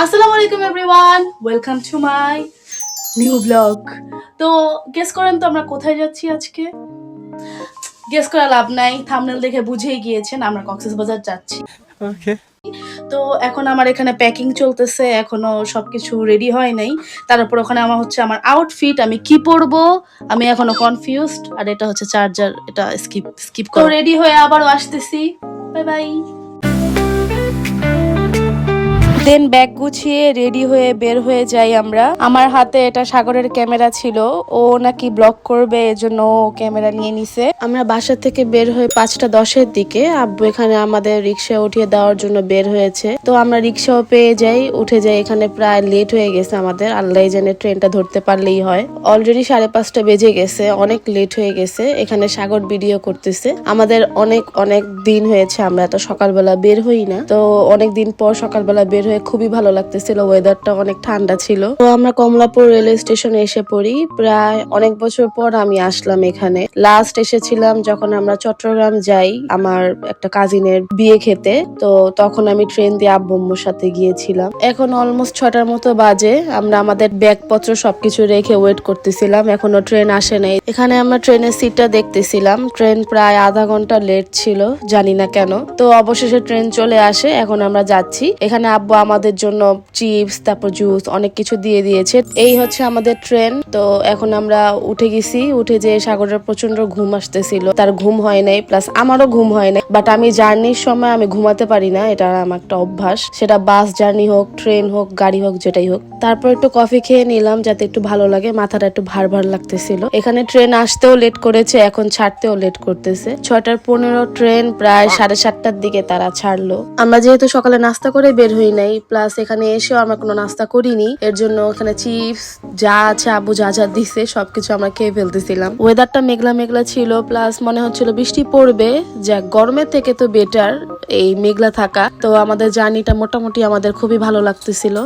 আসসালামু আলাইকুম everyone, welcome to my new blog. তো গেস করেন তো আমরা কোথায় যাচ্ছি আজকে? গেস করা লাভ নাই, থাম্বনেল দেখে বুঝেই গিয়েছেন আমরা কক্সবাজার যাচ্ছি। ওকে। তো এখন আমার এখানে প্যাকিং চলতেছে, এখনো সবকিছু রেডি হয় নাই। তারপর ওখানে আমার হচ্ছে আমার আউটফিট, আমি কি পরবো আমি এখনো কনফিউজড। আর এটা হচ্ছে চার্জার, এটা স্কিপ স্কিপ করে রেডি হয়ে আবারও আসতেছি। Bye bye. দেন ব্যাগ গুছিয়ে রেডি হয়ে বের হয়ে যাই আমরা। আমার হাতে এটা সাগরের ক্যামেরা ছিল, ও নাকি ব্লগ করবে এজন্য ও ক্যামেরা নিয়ে নিছে। আমরা বাসা থেকে বের হয়ে 5:10 দিকে, আব্বু এখানে আমাদের রিক্সা উঠিয়ে দেওয়ার জন্য বের হয়েছে। তো আমরা রিক্সাও পেয়ে যাই, উঠে যাই। এখানে প্রায় লেট হয়ে গেছে আমাদের, আল্লাহ জানে ট্রেনটা ধরতে পারলেই হয়। অলরেডি 5:30 বেজে গেছে, অনেক লেট হয়ে গেছে। এখানে সাগর ভিডিও করতেছে। আমাদের অনেক অনেক দিন হয়েছে আমরা এত সকালবেলা বের হই না, তো অনেক দিন পর সকালবেলা বের হয়ে খুবই ভালো লাগতেছিল, ওয়েদারটা অনেক ঠান্ডা ছিল। তো আমরা কমলাপুর রেলওয়ে স্টেশনে এসে পড়ি। প্রায় অনেক বছর পর আমি আসলাম এখানে। লাস্ট এসেছিলাম যখন আমরা চট্টগ্রাম যাই আমার একটা কাজিনের বিয়ে খেতে। তো তখন আমি ট্রেন দিয়ে আব্বুর সাথে গিয়েছিলাম। এখন অলমোস্ট 6টার মতো বাজে। আমরা আমাদের ব্যাগপত্র সবকিছু রেখে ওয়েট করতেছিলাম, এখনো ট্রেন আসে নাই। এখানে আমরা ট্রেনের সিটটা দেখতেছিলাম। ট্রেন প্রায় আধা ঘন্টা লেট ছিল, জানি না কেন। তো অবশেষে ট্রেন চলে আসে, এখন আমরা যাচ্ছি। এখানে আব্বু আমাদের জন্য চিপস, তারপর জুস অনেক কিছু দিয়ে দিয়েছে। এই হচ্ছে আমাদের ট্রেন। তো এখন আমরা উঠে গেছি। উঠে যে সাগরের প্রচন্ড ঘুম আসতেছিল, তার ঘুম হয় নাই, প্লাস আমারও ঘুম হয় নাই। বাট আমি জার্নির সময় আমি ঘুমাতে পারি না, এটা আমার একটা অভ্যাস। সেটা বাস জার্নি হোক, ট্রেন হোক, গাড়ি হোক, যেটাই হোক। তারপর একটু কফি খেয়ে নিলাম যাতে একটু ভালো লাগে, মাথাটা একটু ভার ভার লাগতেছিল। এখানে ট্রেন আসতেও লেট করেছে, এখন ছাড়তেও লেট করতেছে। 6:15 ট্রেন, প্রায় 7:30টার দিকে তারা ছাড়লো। আমরা যেহেতু সকালে নাস্তা করে বের হই নাই, প্লাস এখানে এসেও আমরা কোনো নাস্তা করিনি, এর জন্য এখানে চিপস যা আছে আব্বু যা যা দিছে সবকিছু আমরা খেয়ে ফেলতেছিলাম। ওয়েদারটা মেঘলা মেঘলা ছিল, প্লাস মনে হচ্ছিল বৃষ্টি পড়বে। যা গরমের থেকে তো বেটার এই মেঘলা থাকা। তো আমাদের জার্নিটা মোটামুটি আমাদের খুবই ভালো লাগতেছিল।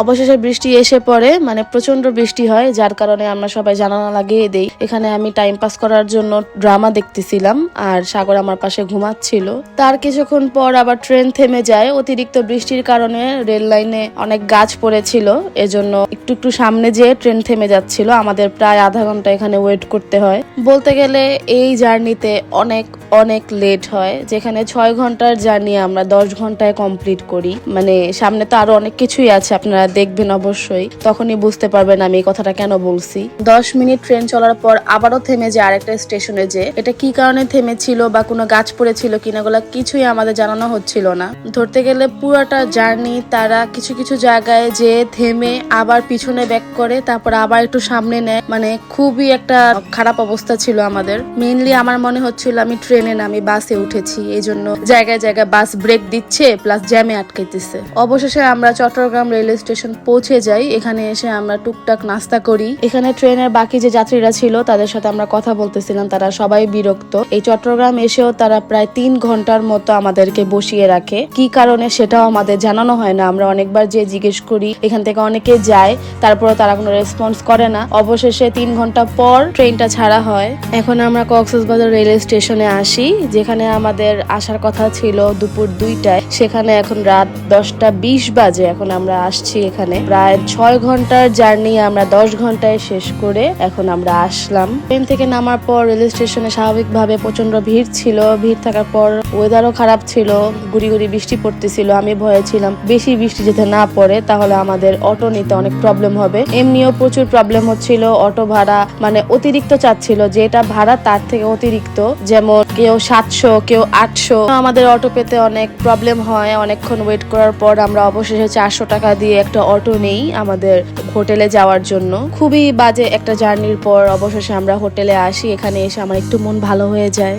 অবশেষে বৃষ্টি এসে পড়ে, মানে প্রচন্ড বৃষ্টি হয়, যার কারণে আমরা সবাই জানালা লাগিয়ে দেই। এখানে আমি টাইম পাস করার জন্য ড্রামা দেখতেছিলাম, আর সাগর আমার পাশে ঘুমাচ্ছিল। তার কিছুক্ষণ পর আবার ট্রেন থেমে যায়। অতিরিক্ত বৃষ্টির কারণে রেল লাইনে অনেক গাছ পড়েছিল, এজন্য একটু একটু সামনে যেয়ে ট্রেন থেমে যাচ্ছিল। আমাদের প্রায় আধা ঘন্টা এখানে ওয়েট করতে হয়। বলতে গেলে এই জার্নিতে অনেক অনেক লেট হয়, যেখানে 6 ঘন্টার জার্নি আমরা 10 ঘন্টায় কমপ্লিট করি। মানে সামনে তো আরো অনেক কিছুই আছে, আপনারা দেখবেন অবশ্যই, তখনই বুঝতে পারবেন আমি এই কথাটা কেন বলছি। 10 মিনিট ট্রেন চলার পর আবারও থেমে যায় আরেকটা স্টেশনে। যে এটা কি কারণে থেমেছিল বা কোনো গাছ পড়েছিল কিনা গুলা কিছুই আমাদের জানানো হচ্ছিল না। ধরতে গেলে পুরাটা জার্নি তারা কিছু কিছু জায়গায় যে থেমে আবার পিছনে ব্যাক করে, তারপর আবার একটু সামনে নেয়। মানে খুবই একটা খারাপ অবস্থা ছিল আমাদের। মেইনলি আমার মনে হচ্ছিল আমি ট্রেনে না, আমি বাসে উঠেছি, এই জন্য জায়গায় জায়গায় বাস ব্রেক দিচ্ছে, প্লাস জ্যামে আটকাইতেছে। অবশেষে আমরা চট্টগ্রাম রেলওয়ে স্টেশন পৌঁছে যাই। এখানে এসে আমরা টুকটাক নাস্তা করি। এখানে ট্রেনের বাকি যে যাত্রীরা ছিল তাদের সাথে আমরা কথা বলতেছিলাম, তারা সবাই বিরক্ত। এই চট্টগ্রাম এসেও তারা প্রায় 3 ঘন্টার মতো আমাদেরকে বসিয়ে রাখে, কি কারণে সেটাও আমাদের জানানো হয় না। আমরা অনেকবার যে জিজ্ঞেস করি, এখান থেকে অনেকে যায়, তারপরও তারা কোনো রেসপন্স করে না। অবশেষে 3 ঘন্টা পর ট্রেনটা ছাড়া হয়। এখন আমরা কক্সবাজার রেলওয়ে স্টেশনে আসি, যেখানে আমাদের আসার কথা ছিল দুপুর 2টায়, সেখানে এখন রাত 10:20 বাজে। এখন আমরা আসছি এখানে। প্রায় 6 ঘন্টার জার্নি আমরা 10 ঘন্টায় শেষ করে এখন আমরা আসলাম। ট্রেন থেকে নামার পর রেল স্টেশনে স্বাভাবিকভাবে প্রচন্ড ভিড় ছিল। ভিড় থাকার পর ওয়েদারও খারাপ ছিল, গুড়ি গুড়ি বৃষ্টি পড়তেছিল। আমি ভয়ে ছিলাম বেশি বৃষ্টি যাতে না পড়ে, তাহলে আমাদের অটো নিতে অনেক প্রবলেম হবে। এমনিও প্রচুর প্রবলেম হচ্ছিল, অটো ভাড়া মানে অতিরিক্ত চাচ্ছিল, যেটা ভাড়া তার থেকে অতিরিক্ত। যেমন কেউ 700, কেউ 800। আমাদের অটো পেতে অনেক প্রবলেম হয়। অনেকক্ষণ ওয়েট করার পর আমরা অবশেষে 400 টাকা দিয়ে একটা অটো নেই আমাদের হোটেলে যাওয়ার জন্য। খুবই বাজে একটা জার্নির পর অবশেষে আমরা হোটেলে আসি। এখানে এসে আমার একটু মন ভালো হয়ে যায়।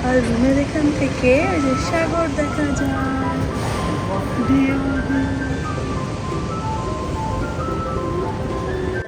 আর রুমের এখান থেকে যে সাগর দেখা যায়,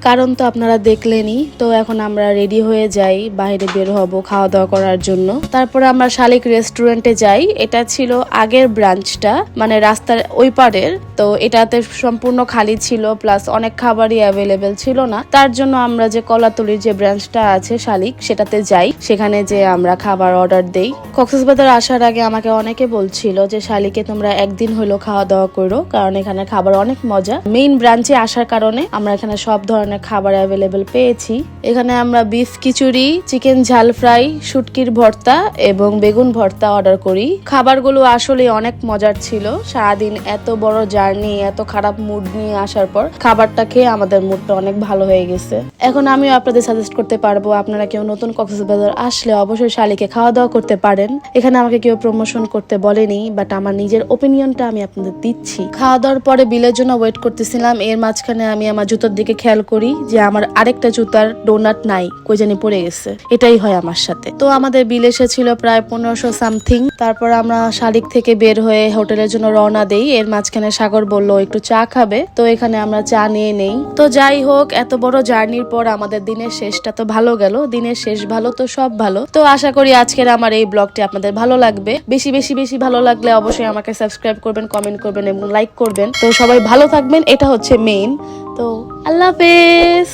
কারণ তো আপনারা দেখলেনই। তো এখন আমরা রেডি হয়ে যাই, বাইরে বের হব খাওয়া দাওয়া করার জন্য। তারপরে আমরা শালিক রেস্টুরেন্টে যাই। এটা ছিল আগের ব্রাঞ্চটা, মানে রাস্তার ওই পারের। তো এটাতে সম্পূর্ণ খালি ছিল, প্লাস অনেক খাবারই অ্যাভেলেবেল ছিল না। তার জন্য আমরা যে কলাতলির যে ব্রাঞ্চটা আছে শালিক, সেটাতে যাই। সেখানে যে আমরা খাবার অর্ডার দেই। কক্সবাজার আসার আগে আমাকে অনেকে বলছিল যে শালিকে তোমরা একদিন হলো খাওয়া দাওয়া করো, কারণ এখানে খাবার অনেক মজা। মেইন ব্রাঞ্চে আসার কারণে আমরা এখানে সব ধরনের খাবার অ্যাভেলেবেল পেয়েছি। এখানে আমরা বিফ খিচুড়ি, চিকেন ঝাল ফ্রাই, শুটকির ভর্তা এবং বেগুন ভর্তা অর্ডার করি। খাবারগুলো আসলে অনেক মজার ছিল। সারাদিন এত বড় জার্নি, এত খারাপ মুড নিয়ে আসার পর খাবারটা খেয়ে আমাদের মুডটা অনেক ভালো হয়ে গেছে। এখন আমিও আপনাদের সাজেস্ট করতে পারবো, আপনারা কেউ নতুন কক্সবাজার আসলে অবশ্যই শালিকে খাওয়া দাওয়া করতে পারেন। এখানে আমাকে কেউ প্রমোশন করতে বলেনি, বাট আমার নিজের ওপিনিয়নটা আমি আপনাদের দিচ্ছি। খাওয়া দাওয়ার পরে বিলের জন্য ওয়েট করতেছিলাম। এর মাঝখানে আমি আমার জুতোর দিকে খেয়াল করি যে আমার আরেকটা জুতার ডোনাট নাই, কই জানি পড়ে গেছে। এটাই হয় আমার সাথে। তো আমাদের বিল এসেছিল প্রায় 1500 সামথিং। তারপর আমরা শালিক থেকে বের হয়ে হোটেলের জন্য রওনা দেই। এর মাঝখানে সাগর বলল একটু চা খাবে, তো এখানে আমরা চা নিয়ে নেই। তো যাই হোক, এত বড় জার্নির পর আমাদের দিনের শেষটা তো ভালো গেল। দিনের শেষ ভালো তো সব ভালো। তো আশা করি আজকের আমার এই ব্লগটি আপনাদের ভালো লাগবে। বেশি বেশি বেশি ভালো লাগলে অবশ্যই আমাকে সাবস্ক্রাইব করবেন, কমেন্ট করবেন এবং লাইক করবেন। তো সবাই ভালো থাকবেন, এটা হচ্ছে মেইন। তো আল্লাহ হাফেজ।